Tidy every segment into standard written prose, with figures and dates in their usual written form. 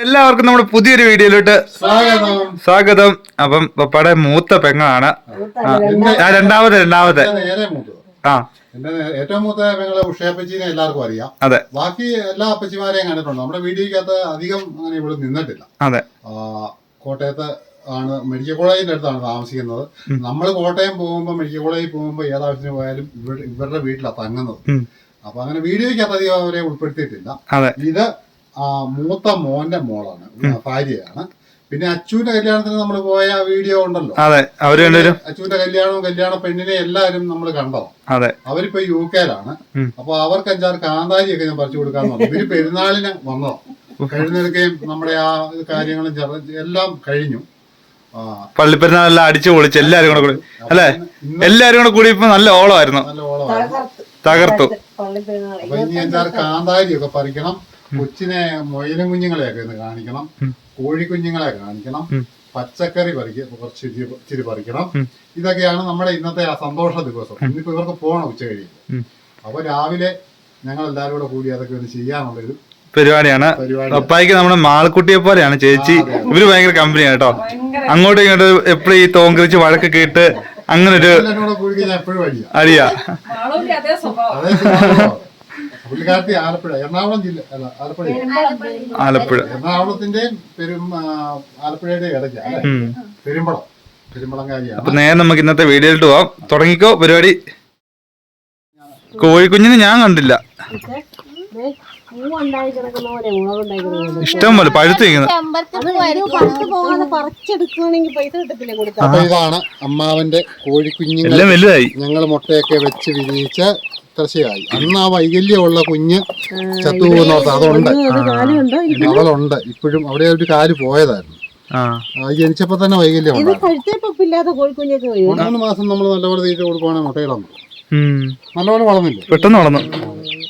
എല്ലാവർക്കും നമ്മുടെ പുതിയൊരു വീഡിയോയിലോട്ട് സ്വാഗതം. അപ്പം പപ്പയുടെ മൂത്ത പെങ്ങളാണ്. രണ്ടാമത്തെ എന്റെ ഏറ്റവും മൂത്ത പെങ്ങളെ ഉഷയപ്പച്ചീനെ എല്ലാവർക്കും അറിയാം. അതെ, ബാക്കി എല്ലാ അപ്പച്ചിമാരെയും കണ്ടിട്ടുണ്ട്. നമ്മുടെ വീഡിയോക്കകത്ത് അധികം അങ്ങനെ ഇവിടെ നിന്നിട്ടില്ല. അതെ, കോട്ടയത്ത് ആണ്, മെഡിക്കൽ കോളേജിന്റെ അടുത്താണ് താമസിക്കുന്നത്. നമ്മൾ കോട്ടയം പോകുമ്പോൾ മെഡിക്കൽ കോളേജിൽ പോകുമ്പോൾ ഏതാവശ്യത്തിന് പോയാലും ഇവരുടെ വീട്ടിലാണ് തങ്ങുന്നത്. അപ്പൊ അങ്ങനെ വീഡിയോക്കകത്ത് അധികം അവരെ ഉൾപ്പെടുത്തിയിട്ടില്ല. ഇത് മൂത്ത മോന്റെ മോളാണ്, ഭാര്യയാണ്. പിന്നെ അച്ചുവിന്റെ കല്യാണത്തിന് നമ്മൾ പോയ വീഡിയോ ഉണ്ടല്ലോ, അച്ചുവിന്റെ കല്യാണ പെണ്ണിനെ എല്ലാരും നമ്മൾ കണ്ടതാണ്. അവരിപ്പോ UK-ലാണ്. അപ്പൊ അവർക്ക് 5-6 കാന്താരിയൊക്കെ ഞാൻ പറിച്ചു കൊടുക്കാന്ന് പറഞ്ഞു. ഇവര് പെരുന്നാളിന് വന്നതാണ്. കഴിഞ്ഞെടുക്കുകയും നമ്മുടെ ആ കാര്യങ്ങളും എല്ലാം കഴിഞ്ഞു. പള്ളിപ്പെരുന്നാളെല്ലാം അടിച്ചു പൊളിച്ച് എല്ലാരും കൂടെ കൂടി അല്ലെ, എല്ലാരും കൂടെ കൂടി ഇപ്പൊ നല്ല ഓളമായിരുന്നു, തകർത്തു. അപ്പൊ ഇനി 5-6 കാന്താരിയൊക്കെ പറിക്കണം. കൊച്ചിനെ മൊയിലും കുഞ്ഞുങ്ങളെയൊക്കെ ഒന്ന് കാണിക്കണം, കോഴിക്കുഞ്ഞുങ്ങളെ കാണിക്കണം, പച്ചക്കറി കുറച്ച് ഇച്ചിരി പറിക്കണം. ഇതൊക്കെയാണ് നമ്മുടെ ഇന്നത്തെ ആ സന്തോഷ ദിവസം. ഇന്നിപ്പോ ഇവർക്ക് പോകണം ഉച്ച കഴിയും. അപ്പൊ രാവിലെ ഞങ്ങൾ എല്ലാവരും കൂടെ കൂടി അതൊക്കെ ഒന്ന് ചെയ്യാനുള്ളൊരു പരിപാടിയാണ്. പപ്പായ്ക്ക് നമ്മുടെ മാളക്കുട്ടിയെ പോലെയാണ് ചേച്ചി. ഇവര് ഭയങ്കര കമ്പനിയാണ് കേട്ടോ. അങ്ങോട്ടും ഇങ്ങോട്ടും എപ്പോഴും ഈ തോങ്കരിച്ച് വഴക്ക് കേട്ട് അങ്ങനെ ഒരു അടിയാ. പുള്ളിക്കാരത്തി ആലപ്പുഴ, എറണാകുളം ജില്ല അല്ല, ആലപ്പുഴ, എറണാകുളത്തിന്റെ ആലപ്പുഴയുടെ ഇടയ്ക്ക് അല്ലെ, പെരുമ്പളംകാരിയാണ്. അപ്പൊ നേരെ നമുക്ക് ഇന്നത്തെ വീഡിയോയിലോട്ട് പോവാം. തുടങ്ങിക്കോ പരിപാടി. കോഴിക്കുഞ്ഞിന് ഞാൻ കണ്ടില്ല, ഇഷ്ടം പോലെ പഴുത്ത് അപ്പൊ ഇതാണ് അമ്മാവന്റെ കോഴിക്കുഞ്ഞുങ്ങൾ. എല്ലാം വലുതായി. ഞങ്ങൾ മുട്ടയൊക്കെ വെച്ച് വിരിയിച്ച കൃഷിയായി. അന്ന് ആ വൈകല്യമുള്ള കുഞ്ഞ് ചത്തുപോകുന്നോർത്ത് അതുണ്ട്, അവളുണ്ട് ഇപ്പോഴും. അവിടെ ഒരു കാല് പോയതായിരുന്നു. ജനിച്ചപ്പോ തന്നെ വൈകല്യം 3 മാസം നമ്മൾ നല്ലപോലെ തീറ്റ കൊടുക്കുവാണെങ്കിൽ മുട്ടയിടാൻ നല്ലപോലെ വളർന്നില്ല, പെട്ടെന്ന് വളർന്നു.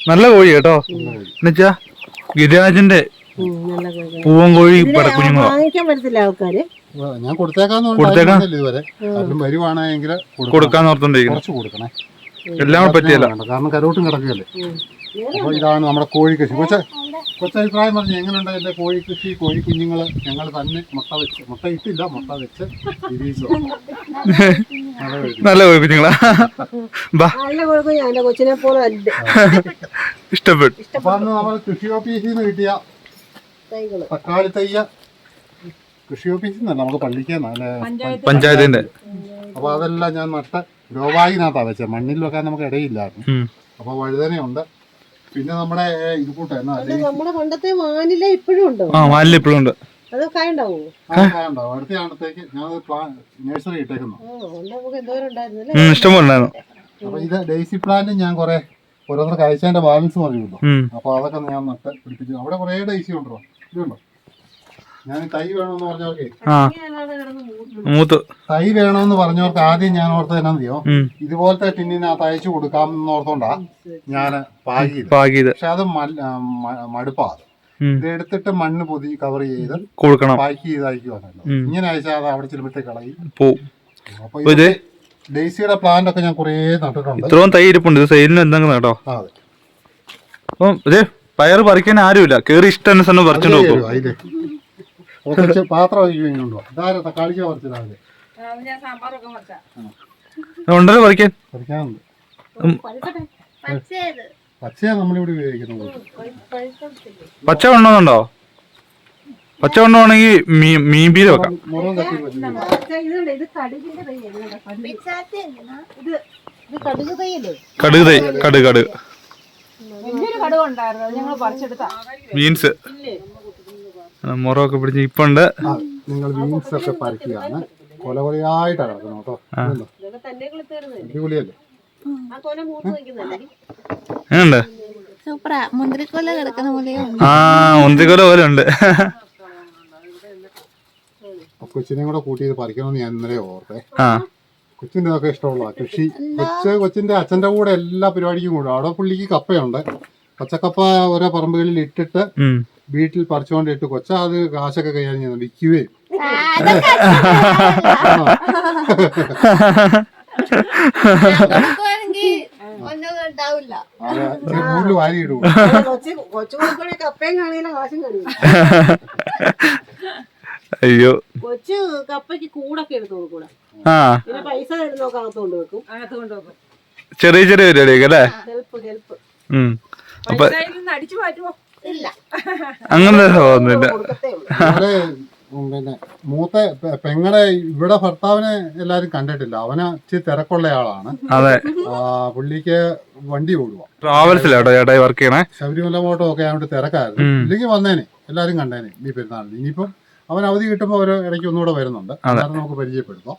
നല്ല കോഴി കേട്ടോ. എന്നുവെച്ചാ ഗിരിരാജന്റെ പൂവൻ കോഴി പടക്കുഞ്ഞുങ്ങളോ. ഞാൻ കൊടുത്തേക്കാന്ന് ഇതുവരെ. വരുവാണെങ്കിൽ കൊടുക്കാന്ന് ഓർത്തോണ്ടിരിക്കുന്നു. കുറച്ച് കൊടുക്കണേ, എല്ലാം പറ്റിയല്ല, കാരണം കരോട്ടും കിടക്കുകയല്ലേ. അപ്പൊ ഇതാണ് നമ്മുടെ കോഴി കൃഷി. കൊച്ചഭിപ്രായം പറഞ്ഞു എങ്ങനെയുണ്ട് എന്റെ കോഴി കൃഷി, കോഴി കുഞ്ഞുങ്ങള്. ഞങ്ങൾ തന്നെ മുട്ട ഇട്ടില്ല, മുട്ട വെച്ച് വിരിയിച്ചു. നല്ല കോഴി കുഞ്ഞുങ്ങളാ. ഇഷ്ടപ്പെട്ടു. അപ്പൊ അന്ന് നമ്മൾ കൃഷി ഓഫീസിൽ നിന്ന് കിട്ടിയ തക്കാളി തയ്യ, കൃഷി ഓഫീസിൽ നിന്നല്ല, നമുക്ക് പഞ്ചായത്തിന്റെ. അപ്പൊ അതെല്ലാം ഞാൻ നട്ട് ഗ്രോബാഗിനകത്താ വെച്ചത്. മണ്ണിൽ വെക്കാൻ നമുക്ക് ഇടയില്ലായിരുന്നു. അപ്പൊ വഴുതനയുണ്ട്. പിന്നെ നമ്മുടെ ഇത് കൂട്ടെ പണ്ടത്തെ വാനില ഇപ്പോഴും ഉണ്ടോ? വാനില ഇപ്പോഴും ഉണ്ട്. അത് കായുണ്ടാവും. അടുത്ത ആണ്ടത്തേക്ക് ഞാൻ നഴ്സറി ഇട്ടേക്കുന്നു. ഇഷ്ടംപോലെ ഉണ്ടായിരുന്നു. അപ്പൊ ഇത് ഡെയ്സി പ്ലാന്റ് ഞാൻ കുറെ ഓരോന്നര കഴിച്ചതിന്റെ ബാലൻസ് പറയുമല്ലോ. അപ്പൊ അതൊക്കെ ഞാൻ നട്ട് പിടിപ്പിച്ചു. അവിടെ കുറെ ഡെയ്സി ഉണ്ടോ, ഇതുണ്ടോ. ഞാൻ തൈ വേണമെന്ന് പറഞ്ഞവർക്ക് തൈ വേണമെന്ന് പറഞ്ഞവർക്ക് ആദ്യം ഞാൻ ഓർത്തത് എന്നാന്നറിയോ, ഇതുപോലത്തെ ടിന്നിനകത്ത് അയച്ചു കൊടുക്കാമെന്ന് ഓർത്തോണ്ടാ ഞാൻ പാകിയത്. പക്ഷെ അത് മടുപ്പാ. ഇത് എടുത്തിട്ട് മണ്ണ് പൊതി കവർ ചെയ്ത് കൊടുക്കണം, പാക്ക് ചെയ്ത് അയക്കുവാണല്ലോ. ഇങ്ങനെ അയച്ചാൽ അത് അവിടെ ചെല്ലുമ്പോഴത്തേക്ക് കളയും. അപ്പൊ ഇത് ഡെയ്സിയുടെ പ്ലാന്റ് ഒക്കെ ഞാൻ കുറെ നട്ടിട്ടുണ്ട്. ഇത്രയും തൈ ഇരിപ്പുണ്ട്. ഇത് സെയിലിന് എന്തെങ്കിലും കേട്ടോ. അപ്പം ഇതേ പയർ പറിക്കാൻ ആരുമില്ല, കേറി ഇഷ്ടം പറിച്ചു നോക്കും. പാത്രം തക്കാളിക്ക് പറിച്ചതാ ഉണ്ടല്ലോ പറിക്കാൻ. പച്ചയാ നമ്മളിവിടെ ഉപയോഗിക്കുന്നത്. പച്ച കൊണ്ടുവന്നുണ്ടോ? പച്ച കൊണ്ടുപോകണമെങ്കിൽ മീൻപീര വെക്കാം. കടുക് തൈ, കടുക് ബീൻസ് മുറൊക്കെ പിടിച്ച് ഇപ്പുണ്ട്. നിങ്ങൾ ബീൻസ് ഒക്കെ പറിക്കുകയാണ്. കൊലകൊലയായിട്ടാണ് കിടക്കുന്നത് കേട്ടോ. അടിപൊളിയല്ലേ? എങ്ങനുണ്ട്? മുന്തിരിക്കൊല പോലെ ഉണ്ട്. കൊച്ചിനെയും കൂടെ കൂട്ടി ഇത് പറിക്കണമെന്ന് ഞാൻ ഇന്നലെ ഓർത്തേ. കൊച്ചിന്റെ ഇതൊക്കെ ഇഷ്ടമുള്ള കൃഷി. കൊച്ചിന്റെ അച്ഛന്റെ കൂടെ എല്ലാ പരിപാടിക്കും കൂടും. അവിടെ പുള്ളിക്ക് കപ്പയുണ്ട്. പച്ചക്കപ്പ ഓരോ പറമ്പുകളിൽ ഇട്ടിട്ട് വീട്ടിൽ പറിച്ചുകൊണ്ടിട്ട് കൊച്ച അത് കാശൊക്കെ കൈകാര്യം വിൽക്കുകയും വാരി ഇടും. അയ്യോ കൊച്ചു കപ്പയ്ക്ക് കൂടൊക്കെ എടുത്തു കൊടുക്കൂടെ, ആ പിന്നെ പൈസ തരുന്നൊക്കെ അകത്ത് കൊണ്ട് വെക്കും. ചെറിയ ചെറിയ പരിപാടിയൊക്കെ അല്ലേ? ഹെൽപ്പ് അപ്പൊ അടിച്ചു മാറ്റുമോ? ഇല്ല, അങ്ങനെ തോന്നുന്നില്ല. കൊടുക്കത്തേ ഉള്ളൂ. അതുപോലെ, പിന്നെ മൂത്ത പെങ്ങളെ ഇവിടെ ഭർത്താവിനെ എല്ലാരും കണ്ടിട്ടില്ല. അവന് ഇച്ചിരി തിരക്കുള്ള ആളാണ്. അതെ, പുള്ളിക്ക് വണ്ടി ഓടുക, ട്രാവൽസിലാട്ടോ ചേട്ടായി വർക്ക് ചെയ്യണേ. ശബരിമല മോട്ടോ ഒക്കെ ആയതുകൊണ്ട് തിരക്കായിരുന്നു. ഇല്ലെങ്കിൽ വന്നേനെ, എല്ലാരും കണ്ടേനെ ഈ പെരുന്നാളിന്. ഇനിയിപ്പം അവൻ അവധി കിട്ടുമ്പോൾ അവർ ഇടയ്ക്ക് ഒന്നുകൂടെ വരുന്നുണ്ട്, അതാണ് നമുക്ക് പരിചയപ്പെടുത്താം.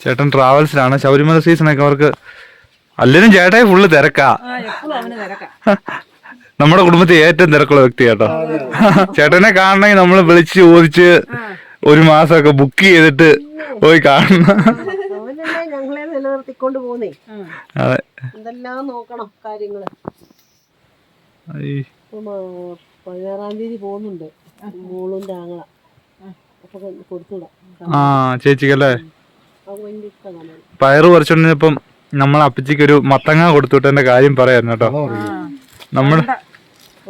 ചേട്ടൻ ട്രാവൽസിലാണ്. ശബരിമല സീസണൊക്കെ അവർക്ക് അല്ലെങ്കിലും ചേട്ടായി ഫുള്ള് തിരക്കാ. നമ്മുടെ കുടുംബത്തിൽ ഏറ്റവും തിരക്കുള്ള വ്യക്തി കേട്ടോ. ചേട്ടനെ കാണണമെങ്കിൽ നമ്മൾ വിളിച്ച് ചോദിച്ച് 1 മാസമൊക്കെ ബുക്ക് ചെയ്തിട്ട് പോയി കാണണം. അവനല്ലേ ഞങ്ങളെ നിലനിർത്തിക്കൊണ്ട് പോന്നേ. അതെ, എന്തെല്ലാം നോക്കണം കാര്യങ്ങള്. ഈ 16-ാം തീയതി പോകുന്നുണ്ട് മോളും ആങ്ങള, അപ്പൊ കൊടുത്തുവിടാം. ചേച്ചിക്കല്ലേ അത് ഭയങ്കര ഇഷ്ടമാണ്. പയറ് പറിച്ചോണ്ടിരുന്നപ്പം നമ്മളെ അപ്പച്ചിക്ക് ഒരു മത്തങ്ങ കൊടുത്തുവിട്ടതിന്റെ കാര്യം പറയായിരുന്നു കേട്ടോ. നമ്മള്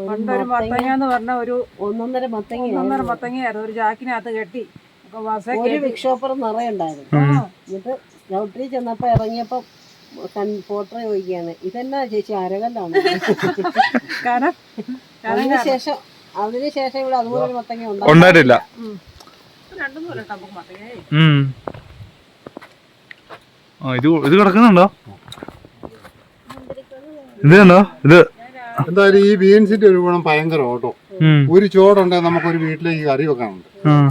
പണ്ടൊരു മത്തങ്ങന്ന് പറഞ്ഞ ഒരു 1.5 മത്തങ്ങ, 1.5 മത്തങ്ങയായിരുന്നു. ഒരു ജാക്കിനകത്ത് കെട്ടി ഒരു ബിഗ് ഷോപ്പർ നിറയുണ്ടായിരുന്നു. എന്നിട്ട് ചവിട്ടി ചെന്നപ്പോ ഇറങ്ങിയപ്പോ ഫോട്ടോ ചോദിക്കുകയാണ്, ഇതെന്നാ ചേച്ചി അരകല്ലാണ്? അതിനുശേഷം ഇവിടെ അതുപോലെ ഒരു മത്തങ്ങ ഉണ്ടായിട്ടില്ല. 2 കൊല്ലം നമുക്ക് മത്തങ്ങ. ഇത് കിടക്കുന്നുണ്ടോ? ഇത് കണ്ടോ? ഇത് എന്തായാലും ഈ ബീൻസിന്റെ ഒരു ഗുണം ഭയങ്കര ഓട്ടോ. ഒരു ചോടുണ്ടെങ്കിൽ നമുക്കൊരു വീട്ടിലേക്ക് കറി വെക്കാനുണ്ട്.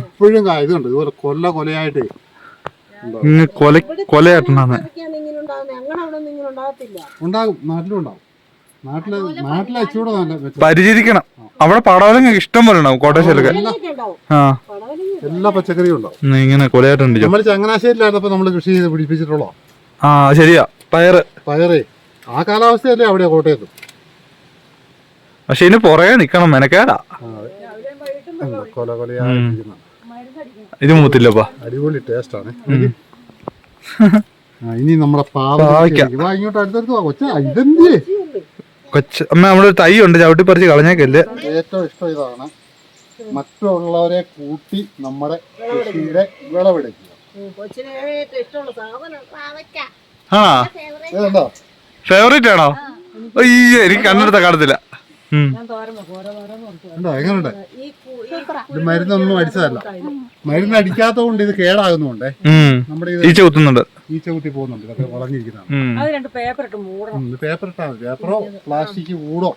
ഇപ്പോഴും ഇതുണ്ട്, ഇതുപോലെ കൊലയായിട്ട് കൊലയായിട്ടുണ്ടാകുന്ന ഉണ്ടാകും. നാട്ടിലും ഉണ്ടാവും. നാട്ടിലെ അച്ചൂടെ നല്ല പരിചരിക്കണം. അവിടെ പടവലങ്ങ ഇഷ്ടം പോലെ ഉണ്ടാവും. കോട്ടയശേലൊക്കെ എല്ലാ പച്ചക്കറിയും ഉണ്ടാവും. ഇങ്ങനെ കൊലയായിട്ടുണ്ട്. നമ്മൾ ചങ്ങനാശ്ശേരിയിലായിരുന്നപ്പോ നമ്മൾ കൃഷി ചെയ്ത് പിടിപ്പിച്ചിട്ടുള്ളോ. ശരിയാ, പയറ് ആ കാലാവസ്ഥയല്ലേ അവിടെ കോട്ടയത്ത്. പക്ഷെ ഇതിന് പുറകെ നിക്കണം, മെനക്കേടാ. കൊലയായിരിക്കുന്ന ഇത് മൂത്തില്ലപ്പാ, അടിപൊളി ടേസ്റ്റ് ആണ്. ഇനി നമ്മുടെ പാവയ്ക്ക ഇങ്ങോട്ട് അടുത്തടുത്ത് കൊച്ച ഇതെന്തിയേ അമ്മ നമ്മളൊരു തൈ ഉണ്ട്, ചവിട്ടി പറിച്ച് കളഞ്ഞേക്കല്ലേ. ഏറ്റവും ഇഷ്ടം ഇതാണ്, മറ്റുള്ളവരെ കൂട്ടി നമ്മുടെ കൃഷിയുടെ വിളവെടുക്കുക. ഇതുണ്ടോ? ഫേവറേറ്റ് ആണോ? അയ്യോ, എനിക്ക് കണ്ണെടുത്ത കാണത്തില്ല. ഉണ്ടോ? എങ്ങനെയുണ്ട്? ഇത് മരുന്നൊന്നും അടിച്ചതല്ല. മരുന്ന് അടിക്കാത്തത് കൊണ്ട് ഇത് കേടാകുന്നുണ്ടേ. നമ്മുടെ ഈച്ച കുത്തുന്നുണ്ട്, ഈച്ച കുത്തി പോകുന്നുണ്ട്. ഇതൊക്കെ വളഞ്ഞിരിക്കുന്നതാണ്. പേപ്പർ ഇട്ട് മൂടണം. പേപ്പർ ഇട്ടാൽ മതി, പേപ്പറോ പ്ലാസ്റ്റിക് കൂടോ.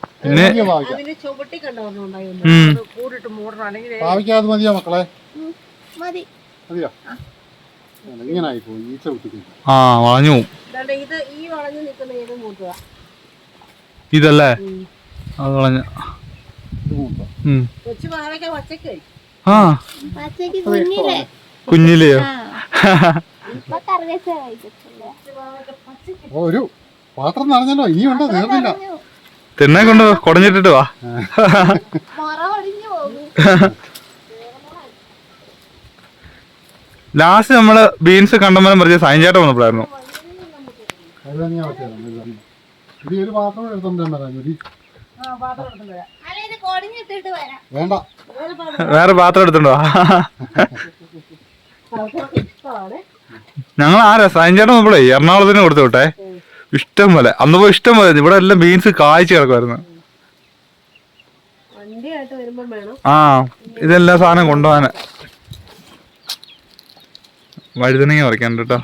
കൂടിട്ട് മൂടണം, അല്ലെങ്കിൽ പാവിക്കാതെ മതിയോ മക്കളെ? മതിയോ? ഇങ്ങനെ ആയിപ്പോയി, ഈച്ച കുത്തിക്കുന്നു. വളഞ്ഞു പോവും. ഇത് ഈ വളഞ്ഞു നിൽക്കുന്ന ഏത് മൂട്ടുക ഇതല്ലേ? അത് വളഞ്ഞ കൊച്ചു പാവയ്ക്ക പച്ചക്ക് കുഞ്ഞിലെയോ? ഒരു പാത്രം നിറഞ്ഞല്ലോ, ഇനിയുണ്ടോ? തീർന്നില്ല. തിന്നെ കൊണ്ട് കുടഞ്ഞിട്ടിട്ട് വാ. ലാസ്റ്റ് നമ്മള് ബീൻസ് കണ്ടമാനം പറിച്ച സൈൻചേട്ട വന്നപ്പോഴായിരുന്നു. ഒരു പാത്രം എടുത്തോണ്ട് വേണ്ട, വേറെ പാത്രം എടുത്തോണ്ടോ? ഞങ്ങൾ സൈൻചേട്ടൻ വന്നപ്പോഴേ എറണാകുളത്തിന് കൊടുത്തു വിട്ടെ. ഇഷ്ടം പോലെ അന്ന് പോയി ഇഷ്ടം പോലെ. ഇവിടെ എല്ലാം ബീൻസ് കായ്ച്ചു കിടക്കുമായിരുന്നു. ഇതെല്ലാം സാധനം കൊണ്ടുപോകാന്. വഴുതനങ്ങ പറിക്കാനുണ്ട് കേട്ടോ.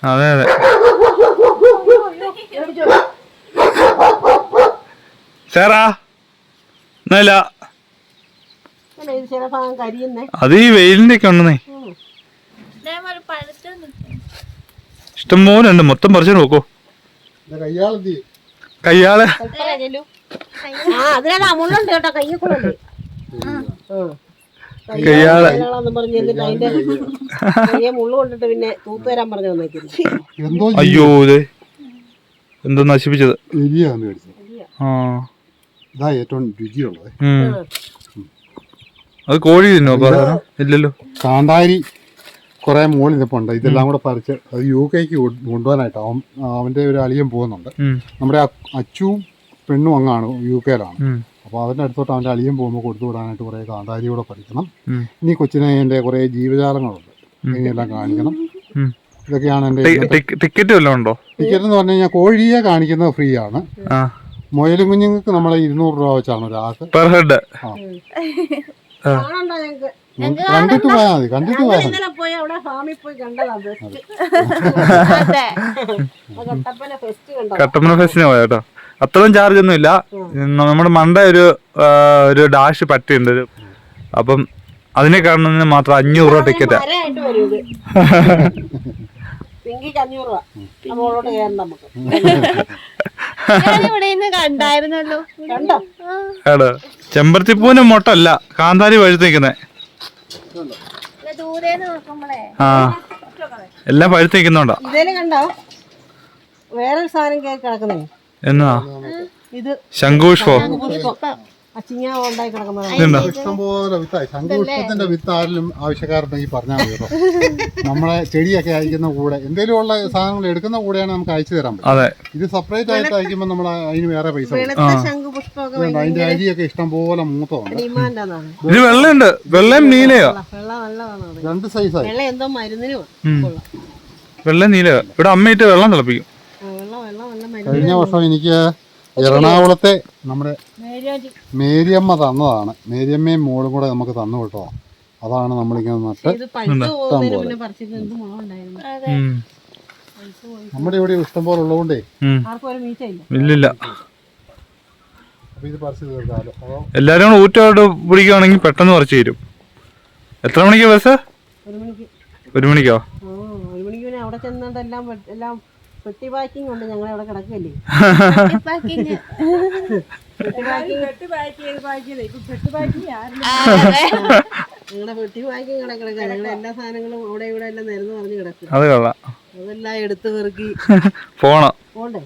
അതെ അതെ. ചേറാ എന്നല്ല, അത് ഈ വെയിലിന്റെ ഒക്കെ ഉണ്ടെന്നേ. ഇഷ്ടംപോലെ ഉണ്ട്, മൊത്തം പറിച്ചു നോക്കൂ. കയ്യാള് അയ്യോ, ഇത് എന്തോ നശിപ്പിച്ചത്. ഇതാ ഏറ്റവും രുചിയുള്ളത്. അത് കോഴി തിന്നോ? ഇല്ലല്ലോ. കാന്താരി കുറെ മുകളിൽ നിൽപ്പുണ്ട്. ഇതെല്ലാം കൂടെ പറിച്ച് അത് UK കൊണ്ടുപോകാനായിട്ട് അവന്റെ ഒരു അളിയൻ പോകുന്നുണ്ട്. നമ്മുടെ അച്ചുവും പെണ്ണും അങ്ങാണ് UK-യിലാണ്. അപ്പോൾ അവന്റെ അടുത്തോട്ട് അവന്റെ അളിയൻ പോകുമ്പോൾ കൊടുത്തു വിടാനായിട്ട് കുറെ കാന്താരി കൂടെ പറിക്കണം. ഇനി കൊച്ചിനെ എൻ്റെ കുറെ ജീവജാലങ്ങളുണ്ട്, ഇതിനെല്ലാം കാണിക്കണം. ഇതൊക്കെയാണ് എൻ്റെ ടിക്കറ്റ് വല്ലതും ഉണ്ടോ? ടിക്കറ്റ് എന്ന് പറഞ്ഞു കഴിഞ്ഞാൽ കോഴിയെ കാണിക്കുന്നത് ഫ്രീ ആണ്. മുയലും കുഞ്ഞുങ്ങൾക്ക് നമ്മളെ 200 രൂപ വെച്ചാണ് ഒരാൾക്ക് പെർ ഹെഡ്. കാണണ്ട ഞങ്ങക്ക്. കണ്ടിട്ട് പോയാൽ മതി, കണ്ടിട്ട് പോയാൽ മതി. ഇന്നലെ പോയി അവിടെ ഫാമിൽ പോയി കണ്ടതാ ബെസ്റ്റ്. കട്ടപ്പന ഫെസ്റ്റ് കണ്ടോ? കട്ടപ്പന ഫെസ്റ്റിന് പോയ കേട്ടോ. അത്രയും ചാർജ് ഒന്നും ഇല്ല. നമ്മുടെ മണ്ട ഒരു ഡാഷ് പറ്റിയുണ്ട്. അപ്പം അതിനെ കാണുന്നതിന് മാത്രം 500 രൂപ ടിക്കറ്റാ. മരമായിട്ട് വരും ഇത്. പിങ്കിക്ക് 500 രൂപ. നമ്മളോട് കയറണം നമുക്ക്. കണ്ടായിരുന്നല്ലോ. കണ്ടോ? ഏടോ ചെമ്പരത്തിപ്പൂവിന് മൊട്ടല്ല, കാന്താരി പഴുത്ത് നിൽക്കുന്നേ. ദൂരേന്ന് നോക്കുമ്പോളേ ആ എല്ലാം പഴുത്ത് നിൽക്കുന്നുണ്ടോ? ഇതേല് കണ്ടോ വേറൊരു സാധനം കയറി കിടക്കുന്നേ? എന്നാ ഇത് ശംഖുപുഷ്പോ? പുഷ്പം അച്ചിങ്ങ ഉണ്ടായി കിടക്കുന്നത്. ഇതുണ്ടോ? ഇഷ്ടംപോലെ വിത്തായി. ശംഖുപുഷ്പത്തിന്റെ വിത്ത് ആരിലും ആവശ്യക്കാരുണ്ടെങ്കിൽ പറഞ്ഞാൽ മതി കേട്ടോ. നമ്മളെ ചെടിയൊക്കെ അയക്കുന്ന കൂടെ എന്തെങ്കിലും ഉള്ള സാധനങ്ങൾ എടുക്കുന്ന കൂടെയാണ് നമുക്ക് അയച്ചു തരാൻ പറ്റും. അതെ, ഇത് സെപ്പറേറ്റ് ആയിട്ട് അയക്കുമ്പോൾ നമ്മൾ അതിന് വേറെ പൈസ കൊടുക്കും. വെളുത്ത ശംഖുപുഷ്പമൊക്കെ അതിന്റെ അരിയൊക്കെ ഇഷ്ടംപോലെ മൂത്തമുണ്ട്. ഡിമാൻഡാണ്. ഇത് വെള്ളയുണ്ട്, വെള്ളയും നീലയോ? വെള്ളം നല്ലതാണ്. 2 സൈസായി. വെള്ളം എന്തോ മരുന്നിനും കൊള്ളാം. വെള്ളം നീലയോ? ഇവിടെ അമ്മയിട്ട് വെള്ളം തിളപ്പിക്കും. വെള്ളം നല്ല മരുന്ന്. കഴിഞ്ഞ വർഷം എനിക്ക് എറണാകുളത്തെ നമ്മുടെ മേരിയമ്മ തന്നതാണ്. മേരിയമ്മയും മോളും കൂടെ നമുക്ക് തന്നു കേട്ടോ. അതാണ് നമ്മളിങ്ങനെ നട്ട്. ഇത് പഴുത്ത് പോകുന്നതിന് മുന്നേ പറിച്ചിട്ട് എന്ത് മുളകുണ്ടായിരുന്നു. നമ്മുടെ ഇവിടെ ഇഷ്ടംപോലെ ഉള്ളതുകൊണ്ടേ ആർക്കും ഒരു മീറ്റയില്ല. ഇല്ലില്ല. അപ്പൊ ഇത് പറിച്ച് തീർക്കാമല്ലോ. അതോ എല്ലാരും കൂടെ ഊറ്റോട്ട് പിടിക്കുകയാണെങ്കിൽ പെട്ടെന്ന് പറിച്ചു തരും. എത്ര മണിക്കാ ബസ്? 1 മണിക്ക്. 1 മണിക്കോ? 1 മണിക്ക് പിന്നെ അവിടെ ചെന്നിട്ട് എല്ലാം പെട്ടി പാക്കിംഗ് കൊണ്ട് ഞങ്ങൾ അവിടെ കിടക്കല്ലേ. ഞങ്ങളുടെ പെട്ടി പാക്കിംഗ് ഇവിടെ കിടക്കുക. ഞങ്ങളുടെ എല്ലാ സാധനങ്ങളും അവിടെ ഇവിടെ എല്ലാം നിരന്ന് പറഞ്ഞ് കിടക്കുക. അത് കൊള്ളാം. അതെല്ലാം എടുത്ത് പെറുക്കി പോണ്ടേ.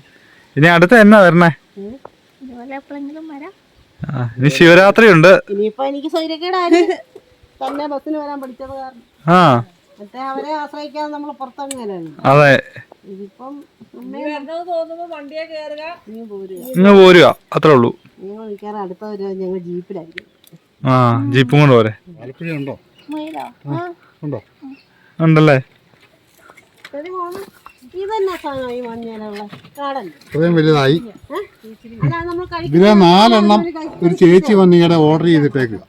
ഇനി അടുത്ത എന്നാ വരണേ? ഇനി ശിവരാത്രി ഉണ്ട്. ഇനിയിപ്പോ എനിക്ക് സൗകര്യക്കേടായിരുന്നു തന്നെ ബസ്സിന് വരാൻ പഠിച്ചത് കാരണം. മറ്റേ അവരെ ആശ്രയിക്കാതെ നമ്മൾ പുറത്തങ്ങനെയാണ്. അതെ, ഇതിപ്പം തോന്നുമ്പോ വണ്ടിയെ കയറുക, ഇങ്ങ് പോരുക, അത്രേ ഉള്ളൂ. ഞങ്ങൾ മിക്കവാറും അടുത്ത ഒരു ഞങ്ങൾ ജീപ്പിലായിരിക്കും. ജീപ്പും കൊണ്ട് പോരെ. ആലപ്പുഴ ഉണ്ടോ? ഉണ്ടോ? ഉണ്ടല്ലേ? ഇതന്നെ സാധനം ഈ മഞ്ഞളുള്ള കാടൻ. ഇത്രയും വലുതായി. അല്ല നമ്മൾ ഇതിലെ 4 എണ്ണം ഒരു ചേച്ചി വന്ന് ഇങ്ങനെ ഓർഡർ ചെയ്തിട്ടേക്കുക.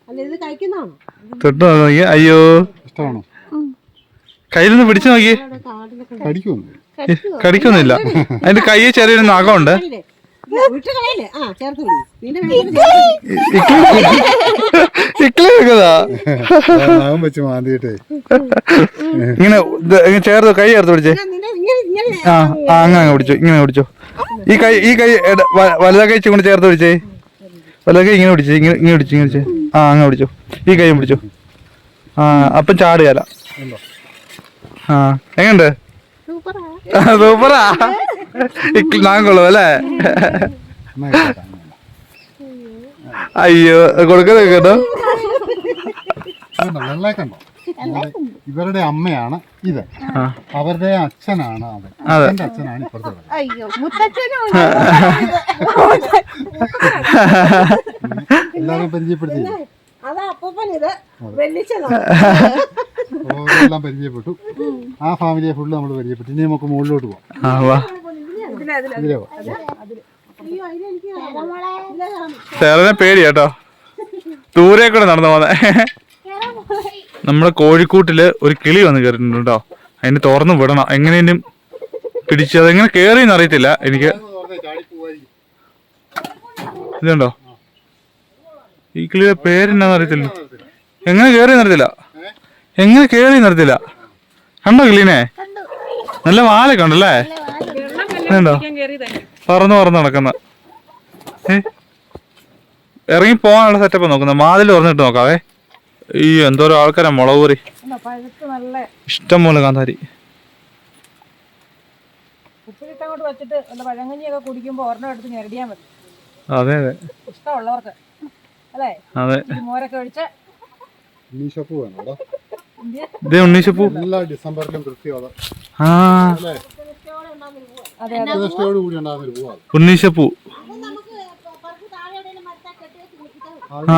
അല്ല ഇത് കഴിക്കുന്നതാണോ? തൊട്ട് നോക്കി. അയ്യോ, ഇഷ്ടമാണോ? കയ്യിലൊന്ന് പിടിച്ചു നോക്കി. കടിക്കുമോ? കടിക്കൊന്നുമില്ല. അതിന്റെ കയ്യിൽ ചെറിയൊരു നഖമുണ്ട്. നഖം വെച്ച് മാന്തിയിട്ടേ ഇങ്ങനെ ചേർത്ത് കൈ ചേർത്ത് പിടിച്ചേ. അങ്ങനെ പിടിച്ചോ, ഇങ്ങനെ പിടിച്ചോ. ഈ കൈ വലുതാ കൈ കൊണ്ട് ചേർത്ത് പിടിച്ചേ. വലുതാ കൈ ഇങ്ങനെ പിടിച്ചേ, ഇങ്ങനെ പിടിച്ചേ. അങ്ങനെ പിടിച്ചോ. ഈ കൈയും പിടിച്ചോ. അപ്പം ചാടുകയല്ല. എങ്ങണ്ട്? സൂപ്പറാ. നാങ്കൊള്ളു അല്ലേ? അയ്യോ, കൊടുക്കുന്നത് കേട്ടോ. വെള്ളേക്കണ്ടോ? ഇവരുടെ അമ്മയാണ് ഇത്, അവരുടെ അച്ഛനാണ് അവൻ. എന്റെ അച്ഛനാണ് ഇപ്പുറത്തെ. എല്ലാവരും പരിചയപ്പെടുത്തി. എല്ലാം പരിചയപ്പെട്ടു. ആ ഫാമിലിയെ ഫുള്ള് നമ്മൾ പരിചയപ്പെട്ടു. ഇനി നമുക്ക് മുകളിലോട്ട് പോവാം. ചേട്ടനെ പേടി കേട്ടോ, ദൂരെ കൂടെ നടന്നു പോന്നെ. നമ്മുടെ കോഴിക്കൂട്ടില് ഒരു കിളി വന്ന് കയറിയിട്ടുണ്ട് കേട്ടോ. അതിന് തുറന്നു വിടണം. എങ്ങനെയും പിടിച്ച് അതെങ്ങനെ കേറിയെന്ന് അറിയത്തില്ല എനിക്ക്. ഇതുണ്ടോ? ഈ കിളിയുടെ പേരെന്നാന്ന് അറിയത്തില്ല. എങ്ങനെ കേറിയെന്ന് അറിയത്തില്ല. കണ്ടോ കിളീനെ? നല്ല വാലൊക്കെ ഉണ്ടല്ലേ? ഉണ്ടോ? പറന്ന് നടക്കുന്ന. ഇറങ്ങി പോകാനുള്ള സെറ്റപ്പ് നോക്കുന്നത്. വാതിൽ തുറന്നിട്ട് നോക്കാവേ. ഈ എന്തോരോ ആൾക്കാരാ. മുളക് പൊറി ഇഷ്ടം പോലെ കാന്താരി. ഉപ്പിലിട്ടങ്ങോട്ട് വെച്ചിട്ട് പഴങ്കഞ്ഞിയൊക്കെ കുടിക്കുമ്പോ ഒരെണ്ണം എടുത്ത് ഞെരടിയാൽ മതി. അതെ ഇഷ്ടമുള്ളവർക്ക് അല്ലേ? അതെ. മോരൊക്കെ ഒഴിച്ച് ഷോപ്പ് വേണോ? ഇത് ഉണ്ണീശപ്പൂ. എല്ലാ ഡിസംബറിലും കൃത്യത ആ കൂടി ഉണ്ടാകുന്ന ഒരു പൂവാണ് ഉണ്ണീശപ്പൂ. ആ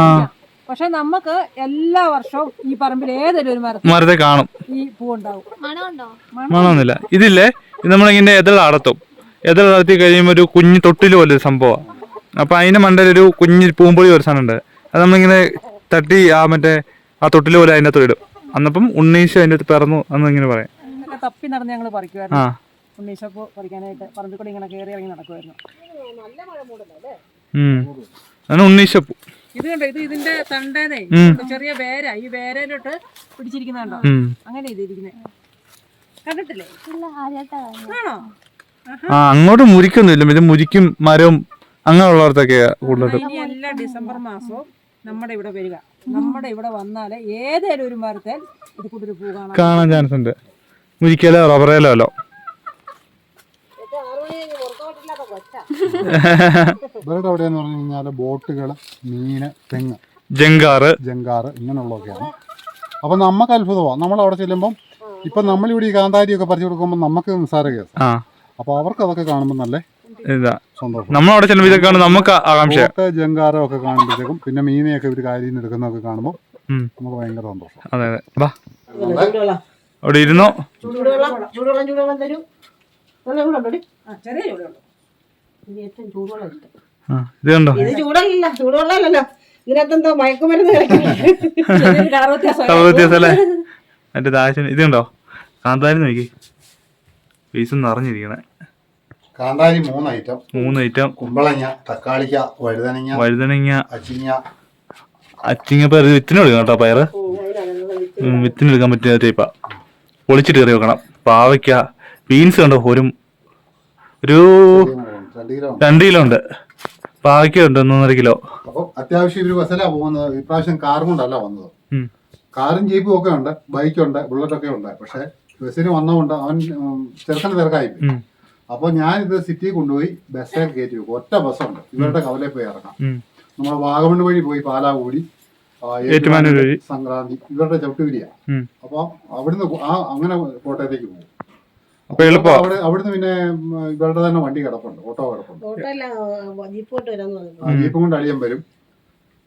പക്ഷെ നമുക്ക് എല്ലാ വർഷവും ഈ പറമ്പിൽ ഏതൊരു ഒരു മരത്തെ കാണും. ഈ പൂ ഉണ്ടാവും. മണമുണ്ടോ? മണമൊന്നുമില്ല. ഇതില്ലേ, ഇത് നമ്മളിങ്ങനെ എതിർ അടത്തും. എതിർ അടത്തി കഴിയുമ്പോൾ ഒരു കുഞ്ഞു തൊട്ടില് പോലെ ഒരു സംഭവമാണ്. അപ്പൊ അതിന്റെ മണ്ടയിൽ ഒരു കുഞ്ഞു പൂമ്പൊഴി ഒരു സാധനം ഉണ്ട്. അത് നമ്മളിങ്ങനെ തട്ടി മറ്റേ ആ തൊട്ടില് പോലെ അതിൻ്റെ അകത്ത് ഇടും. അന്നപ്പം ഉണ്ണീശ അതിൻ്റെ അടുത്ത് പിറന്നു എന്ന് ഇങ്ങനെ പറയാം. തപ്പി നടന്ന് ഞങ്ങൾ പറിക്കുമായിരുന്നു. ഉണ്ണീശപ്പൂ പറിക്കാനായിട്ട് പറമ്പിൽ കൂടി ഇങ്ങനെ കയറി ഇറങ്ങി നടക്കുമായിരുന്നു. അതാണ് ഉണ്ണീശപ്പൂ. ഇത് കണ്ടോ, ഇത് ഇതിന്റെ തണ്ടേന്നേ ചെറിയ വേര, ഈ വേരയിലോട്ട് പിടിച്ചിരിക്കുന്നുണ്ടോ? അങ്ങനെ ഇതിരിക്കുന്നേ കണ്ടിട്ടില്ലേ? ആണോ? അങ്ങോട്ട് മുരിക്കൊന്നുമില്ല. ഇത് മുരിക്കും മരവും അങ്ങനെയുള്ളവർക്കൊക്കെയാ കൂടുതലും. ഇനി എല്ലാ ഡിസംബർ മാസവും നമ്മുടെ ഇവിടെ വരിക. നമ്മുടെ ഇവിടെ വന്നാല് ഏതേലും ഒരു മരത്തിൽ ഇത് കൂട്ടൊരു പൂ കാണാൻ ചാൻസ് ഉണ്ട്. മുരിക്കലോ റബ്ബറേലോ അല്ലോ. ഇവരുടെ അവിടെയെന്ന് പറഞ്ഞു കഴിഞ്ഞാൽ ബോട്ടുകൾ, മീന്, തെങ്ങ്, ജങ്കാറ് ഇങ്ങനെയുള്ളതൊക്കെയാണ്. അപ്പം നമുക്ക് അത്ഭുതമാണ്. നമ്മളവിടെ ചെല്ലുമ്പം ഇപ്പം നമ്മളിവിടെ ഈ കാന്താരിയൊക്കെ പറിച്ചു കൊടുക്കുമ്പോൾ നമുക്ക് നിസ്സാര കേസ്. അപ്പോൾ അവർക്ക് അതൊക്കെ കാണുമ്പോൾ നല്ല സന്തോഷം. നമ്മളവിടെ ചെല്ലുമ്പോൾ ഇതൊക്കെ നമുക്ക് ആകാംക്ഷ. ജങ്കാറോ ഒക്കെ കാണുമ്പോഴത്തേക്കും പിന്നെ മീനെയൊക്കെ ഇവർ കാര്യം എടുക്കുന്നതൊക്കെ കാണുമ്പോൾ നമുക്ക് ഭയങ്കര സന്തോഷം. അതെ അതെ. വാ അവിടെ ഇരുന്നോ. ചൂടുവെള്ളം തരൂ. ചെറിയ ചൂടുള്ളൂ. ഇത് കണ്ടോ, ഇത് ചൂടല്ല, ചൂടുവെള്ളമല്ലല്ലോ. ഇതിനകത്തെന്തോ മയക്കുമരുന്ന് വ്യത്യാസല്ലേ മറ്റേ ദാശന്. ഇത് കണ്ടോ കാന്താരി നോക്കി, പീസ് നിറഞ്ഞിരിക്കണേ. കാന്താരി 3 ഐറ്റം. കുമ്പളങ്ങ, തക്കാളിക്ക, വഴുതനങ്ങ, അച്ചിങ്ങ പയർ. വിത്തിനെടുക്കാം കേട്ടോ. പയറ് വിത്തിനെടുക്കാൻ പറ്റിയ ടൈപ്പാ. പൊളിച്ചിട്ട് കയറി വെക്കണം. പാവയ്ക്ക, ബീൻസ് കണ്ടോ, ഒരു 2 കിലോ ഉണ്ട്. പാവയ്ക്ക ഉണ്ട് 1.5 കിലോ. അപ്പം അത്യാവശ്യം ഇവര് ബസ്സിലാ പോകുന്നത്. ഇപ്രാവശ്യം കാറും കൊണ്ടല്ല വന്നത്. കാറും ജീപ്പും ഒക്കെ ഉണ്ട്, ബൈക്കുണ്ട്, ബുള്ളറ്റൊക്കെ ഉണ്ട്. പക്ഷെ ബസ്സിന് വന്നതുകൊണ്ട് അവൻ ചെറുക്കന് തിരക്കായി. അപ്പൊ ഞാനിത് സിറ്റിയിൽ കൊണ്ടുപോയി ബസ്സിൽ കയറ്റി വെക്കും. ഒറ്റ ബസ്സുണ്ട്, ഇവരുടെ കവലയിൽ പോയി ഇറങ്ങാം. നമ്മൾ വാഗമൺ വഴി പോയി പാലാകൂടി, ഏറ്റുമാനൂർ വഴി സംക്രാന്തി, ഇവരുടെ ചവിട്ടുപിരിയാ. അപ്പൊ അവിടുന്ന് അങ്ങനെ കോട്ടയത്തേക്ക് പോകും. അവിടുന്ന് പിന്നെ ഇവരുടെ തന്നെ വണ്ടി കിടപ്പുണ്ട്, ഓട്ടോ കിടപ്പുണ്ട്. ജീപ്പും കൊണ്ട് അടിയാൻ വരും.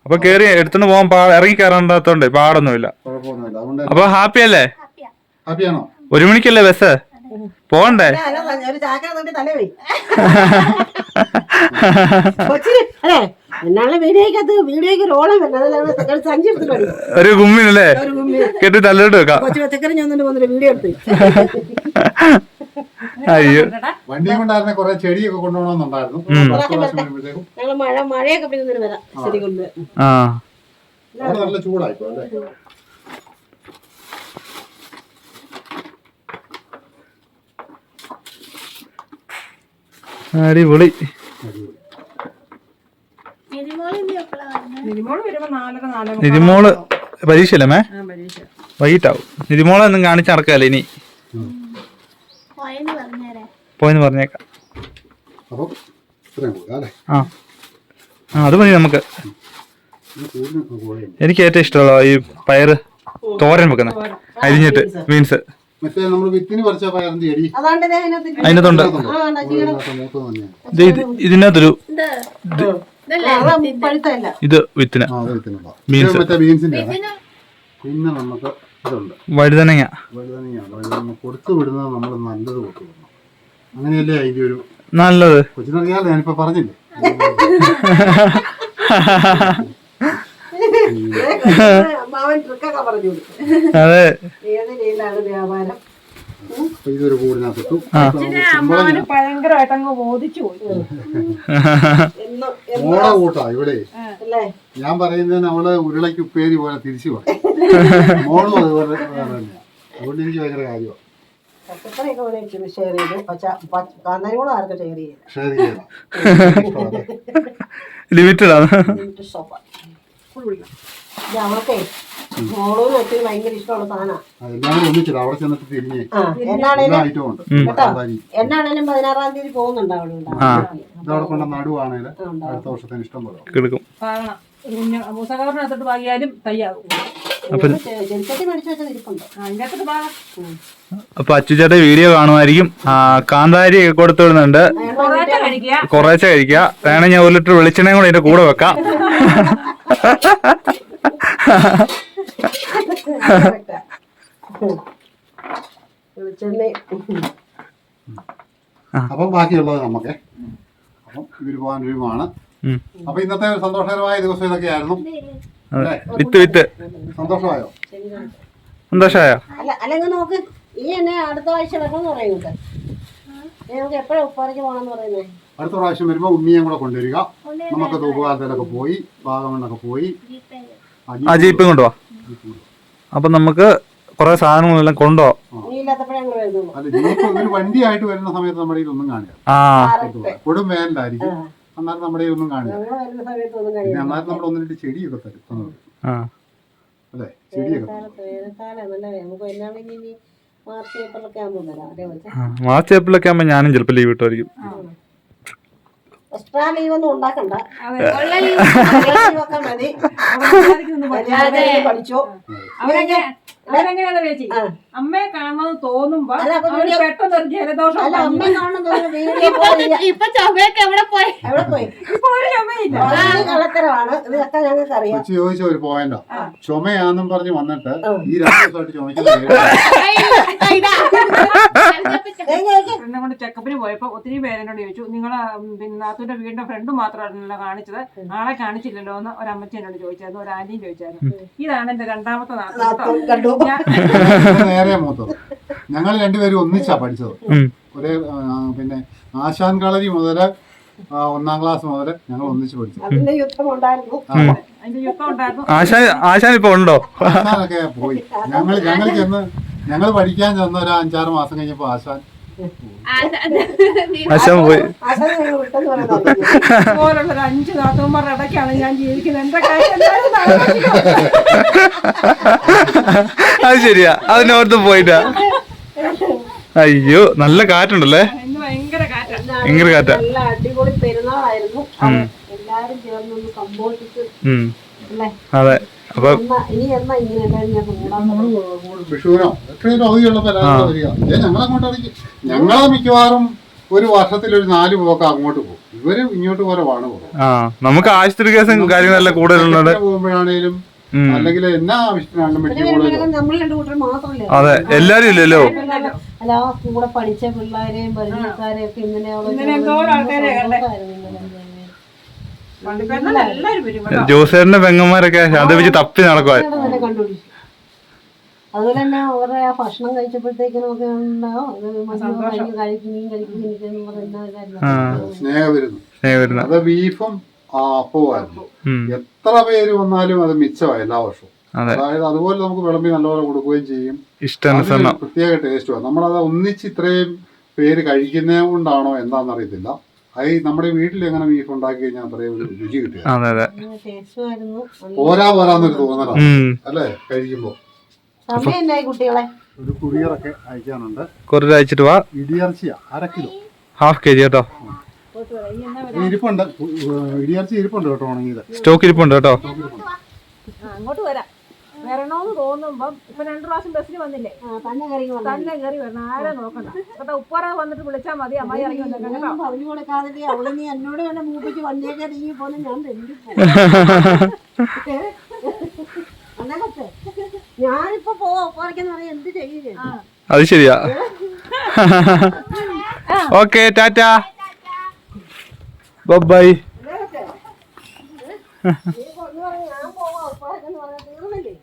അപ്പൊ കേറി എടുത്തോണ്ട് പോകാൻ ഇറങ്ങി കയറാണ്ടോണ്ട് പാടൊന്നുമില്ല. കുഴപ്പമൊന്നുമില്ല. അതുകൊണ്ട് അപ്പൊ ഹാപ്പി അല്ലേ? ഹാപ്പിയാണോ? 1 മണിക്കല്ലേ ബസ്? പോണ്ടേ? ഒരു ഗുമ്മിനല്ലേ കെട്ടി തല്ലിട്ട് വെക്കാം. അയ്യോ, വണ്ടിയും കൊണ്ടായിരുന്നെ കുറെ ചെടിയൊക്കെ കൊണ്ടുപോകണമെന്നുണ്ടായിരുന്നു. നല്ല ചൂടായിപ്പോ അല്ലേ? അടിപൊളി. നിതിമോള് പരീക്ഷയല്ലേ മേ? വൈകിട്ടാവും. നിതിമോളെ ഒന്നും കാണിച്ച് നടക്കാല്ലേ ഇനി? പോയെന്ന് പറഞ്ഞേക്കാം. അത് മതി നമുക്ക്. എനിക്ക് ഏറ്റവും ഇഷ്ടമുള്ള ഈ പയറ് തോരൻ വെക്കുന്ന അരിഞ്ഞിട്ട് ബീൻസ്. അതിനകത്തുണ്ട്. ഇതിനകത്തൊരു ഇത് വിത്തിന് ബീൻസ്. പിന്നെ നമുക്ക് വഴുതനങ്ങ കൊടുത്തു വിടുന്നത് നമ്മൾ നല്ലത് കൊടുത്തു വിടണം. അങ്ങനെയല്ലേ അതിന്റെ ഒരു നല്ലത്. കൊച്ചിനറിയാതെ ഞാനിപ്പോ പറഞ്ഞില്ലേ. അതെ, ഇതൊരു കൂടിനകത്തു ഭയങ്കരമായിട്ട് അങ്ങ് ബോധിച്ചു പോയി. മോള കൂട്ടാ ഇവിടെ. ഞാൻ പറയുന്നത് നമ്മള് ഉരുളയ്ക്ക് ഉപ്പേരി പോലെ തിരിച്ചു പോയി. മോളും അതുപോലെ തന്നെയാണ്. അതുകൊണ്ട് എനിക്ക് ഭയങ്കര കാര്യമാണ്. ലിമിറ്റഡ് ആണ്. അവർക്ക് മോളൂന്ന് വെച്ചാൽ ഭയങ്കര ഇഷ്ടമുള്ള സാധനമാണ്. എന്നാണേലും 16-ാം തീയതി പോകുന്നുണ്ട് അവിടെ. കിടക്കും. മൂസക്കാരനകത്തോട്ട് വാങ്ങിയാലും തയ്യാകും. അപ്പൊ ചെറുക്കട്ടി മേടിച്ചു വെച്ചാൽ ഇരിപ്പുണ്ട്. അതിനകത്ത് ഭാഗം അപ്പൊ അച്ചുചേട്ടൻ വീഡിയോ കാണുമായിരിക്കും. കാന്താരി കൊടുത്തു വിടുന്നുണ്ട്. കുറേശ്ശെ കഴിക്കുക. കുറേശ്ശെ കഴിക്കുക. വേണേ ഞാൻ 1 ലിറ്റർ വെളിച്ചെണ്ണയും കൂടെ ഇതിന്റെ കൂടെ വെക്കാം. അപ്പം ബാക്കിയുള്ളത് നമുക്ക്. അപ്പം ഇവര് പോകാൻ രൂപമാണ്. അപ്പൊ ഇന്നത്തെ ഒരു സന്തോഷകരമായ ദിവസം ഇതൊക്കെയായിരുന്നു. വിത്ത് സന്തോഷമായോ? സന്തോഷമായോ? അല്ലെങ്കിൽ നോക്ക്, ഈ എന്നെ അടുത്ത ആഴ്ച വെക്കണം പറയുന്നുണ്ട്. നമുക്ക് എപ്പോഴാ ഉപ്പാറയ്ക്ക് പോകണമെന്ന് പറയുന്നത്? അടുത്ത പ്രാവശ്യം വരുമ്പോ ഉണ്ണിയും കൂടെ കൊണ്ടുവരിക. നമുക്ക് തൂക്കുകാലത്തിലൊക്കെ പോയി വാഗമണ്ണൊക്കെ പോയി ആ ജീപ്പും കൊണ്ടുപോവാ. അപ്പൊ നമുക്ക് കുറെ സാധനങ്ങളെല്ലാം കൊണ്ടുപോവാം. നീ ഇല്ലാത്തപ്പോഴേ ഞങ്ങൾ വരുന്നുള്ളൂ. അല്ല, ജീപ്പ് ഒരു വണ്ടിയായിട്ട് വരുന്ന സമയത്ത് നമ്മുടെ ഒന്നും കാണില്ല. കൊടും വേനലായിരിക്കും. അന്നേരം നമ്മുടെ ഒന്നും കാണില്ല. ഞങ്ങൾ വരുന്ന സമയത്ത് ഒന്നും പിന്നെ കഴിയില്ല. അന്നേരം നമ്മൾ 1 2 ചെടിയൊക്കെ തരും. അല്ലേ, ചെടിയൊക്കെ തരും. വേനൽക്കാലം നല്ല നമുക്ക് എന്നാണെങ്കിൽ ഇനി മാർച്ച് ഏപ്രിലൊക്കെ ആകുമ്പോൾ തരാം. അതേ വെച്ചാൽ മാർച്ച് ഏപ്രിലൊക്കെ ആകുമ്പോ ഞാനും ചിലപ്പോ ലീവ് കിട്ടുമായിരിക്കും. എക്സ്ട്രാ ലീവ് ഒന്നും ഉണ്ടാക്കണ്ട. ഉള്ള ലീവ് ഒക്കെ മതി. അവരായിരിക്കും പഠിച്ചോ. അവരെങ്ങനെയാ ചേച്ചി അമ്മയെ കാണണമെന്ന് തോന്നുമ്പോ അല്ല, അപ്പൊ അവര് പെട്ടെന്ന് ഒരു ജലദോഷം അല്ല, അമ്മ കാണുന്ന വീഡിയോ ഇപ്പൊ ചുമയൊക്കെ എവിടെ പോയി? എവിടെ പോയി? ഇപ്പൊ ഒരു ചുമയില്ല. വളരെ കള്ളത്തരമാണ്. ഇതൊക്കെ ഞങ്ങൾക്ക് അറിയാം. കൊച്ചു ചോദിച്ച ഒരു പോയിന്റോ, ചുമയാന്നും പറഞ്ഞ് വന്നിട്ട് ഈ 2 ദിവസമായിട്ട് ചുമയ്ക്കുന്നത് എന്നെ കൊണ്ട് ചെക്കപ്പിന് പോയപ്പോ ഒത്തിരി പേരെന്നോട് ചോദിച്ചു, നിങ്ങളെ പിന്നെ നാത്തൂന്റെ വീടിന്റെ ഫ്രണ്ട് മാത്രമാണല്ലോ കാണിച്ചത്, ആളെ കാണിച്ചില്ലല്ലോ എന്ന് ഒരമ്മച്ചി എന്നോട് ചോദിച്ചായിരുന്നു, ഒരു ആന്റിയും ചോദിച്ചായിരുന്നു. ഇതാണ് എന്റെ 2ാമത്തെ നാത്തൂൻ. കണ്ടു. നേരെ മൂത്തത്. ഞങ്ങൾ രണ്ടുപേരും ഒന്നിച്ചാ പഠിച്ചത്. ഒരേ പിന്നെ ആശാൻ കളരി മുതല് 1ാം ക്ലാസ് മുതല് ഞങ്ങൾ ഒന്നിച്ച് പഠിച്ചു. അതിന്റെ യുദ്ധം ഉണ്ടായിരുന്നു. അതിന്റെ യുദ്ധം ഉണ്ടായിരുന്നു. ആശാൻ ഇപ്പൊ ഉണ്ടോ? ആശാനൊക്കെ പോയി. ഞങ്ങൾ പഠിക്കാൻ ചെന്ന ഒരു 5-6 മാസം കഴിഞ്ഞപ്പോ ആശാൻ ആശാൻ പോയി. ആശാൻ ഞങ്ങൾ വിട്ടെന്ന് പറയുന്നത്. ഇതുപോലുള്ള ഒരു 5 നാത്തൂന്മാരുടെ ഇടയ്ക്കാണ് ഞാൻ ജീവിക്കുന്നത്. എന്റെ കാര്യം എന്തായാലും അത് ശരിയാ, അതിനോർത്ത് പോയിട്ടാ. അയ്യോ, നല്ല കാറ്റുണ്ടല്ലേ. ഇന്ന് ഭയങ്കര കാറ്റാ. ഭയങ്കര കാറ്റാ. നല്ല അടിപൊളി പെരുന്നാളായിരുന്നു. എല്ലാരും ചേർന്നൊന്ന് കമ്പോട്ടിട്ട് അല്ലേ? അതെ. അപ്പൊ ഇനി എന്നാ ഇങ്ങനെ വിഷുവിനോ എത്രയും അവധിയുള്ളപ്പോ വരിക. ഞങ്ങളങ്ങോട്ട് അടിക്കും. ഞങ്ങളെ മിക്കവാറും ഒരു വർഷത്തിലൊരു 4 പോക്ക് അങ്ങോട്ട് പോകും. ഇവര് ഇങ്ങോട്ട് കുറവാണ് പോകും. നമുക്ക് ആശുപത്രി കേസും കാര്യങ്ങളെല്ലാം കൂടുതലുള്ളത് പോകുമ്പോഴാണേലും അല്ലെങ്കിൽ എന്നാ ആവശ്യത്തിനാണെങ്കിലും മെഡിക്കൽ കോളേജ്. നമ്മൾ 2 കൂട്ടർ മാത്രമല്ലേ? അതെ, എല്ലാരും ഇല്ലല്ലോ. അല്ല, കൂടെ പഠിച്ച പിള്ളേരെയും പരിചയക്കാരെയും ഒക്കെ ഇങ്ങനെ എന്തോ ആൾക്കാരെ കണ്ടേ. പള്ളിപ്പെരുന്നാൾ എല്ലാവരും വരും കേട്ടോ. ജോസേറിന്റെ പെങ്ങന്മാരൊക്കെ അത് വെച്ച് തപ്പി നടക്കുവാ. കണ്ടുപിടിച്ചു. അതുപോലെ തന്നെ അവരുടെ ആ ഭക്ഷണം കഴിച്ചപ്പോഴത്തേക്കിനും ഒക്കെ സ്നേഹവിരുന്ന്. അത് ബീഫും അപ്പവുമായിരുന്നു. എത്ര പേര് വന്നാലും അത് മിച്ചമായി എല്ലാ വർഷവും. അതായത് അതുപോലെ നമുക്ക് വിളമ്പി നല്ലപോലെ കൊടുക്കുകയും ചെയ്യും. ഇഷ്ടാനുസരണം പ്രത്യേക ടേസ്റ്റുമാണ്. നമ്മളത് ഒന്നിച്ച് ഇത്രയും പേര് കഴിക്കുന്നത് കൊണ്ടാണോ എന്താണെന്നറിയത്തില്ല. അത് നമ്മുടെ വീട്ടിൽ എങ്ങനെ ബീഫ് ഉണ്ടാക്കി കഴിഞ്ഞാൽ അത്രയും രുചി കിട്ടുക. പോരാന്നൊരു തോന്നലാണ് അല്ലേ കഴിക്കുമ്പോ. കുട്ടികളെ ഒരു കുറിയറൊക്കെ അയക്കാനുണ്ട്. കുറേ അയച്ചിട്ട് വാ. ഇടിയിറച്ചിയാ 1/2 കിലോ, ½ kg കേട്ടോ. ഇരിപ്പുണ്ട്, ഇടിയിറച്ചി ഇരിപ്പുണ്ട് കേട്ടോ. ഉണങ്ങിയത് സ്റ്റോക്ക് ഇരിപ്പുണ്ട് കേട്ടോ. അങ്ങോട്ട് വരാം. വരണോന്ന് തോന്നുമ്പം ഇപ്പൊ 2 പ്രാവശ്യം ബസ്സിന് വന്നില്ലേ, തന്നെ കയറി വരണം. ആരെ നോക്കണ്ട കേട്ടോ. ഉപ്പാറ വന്നിട്ട് വിളിച്ചാൽ മതി. അമ്മായി ഇറങ്ങി വന്നേക്കാം. പറഞ്ഞു കൊടുക്കാതെ അവള് നീ എന്നോട് വേണ്ട മൂപ്പിച്ച് വന്നേക്കാൻ നീ പോലെ ഞാൻ അങ്ങനത്തെ ഞാനിപ്പോ പോവാ ഉപ്പാറയ്ക്കെന്ന് പറയാൻ എന്ത് ചെയ്യും? അത് ശരിയാ. Okay, tata, bye. ഞാൻ പോവാ ഉപ്പാറയ്ക്കെന്ന് പറഞ്ഞാൽ തീർന്നില്ലേ?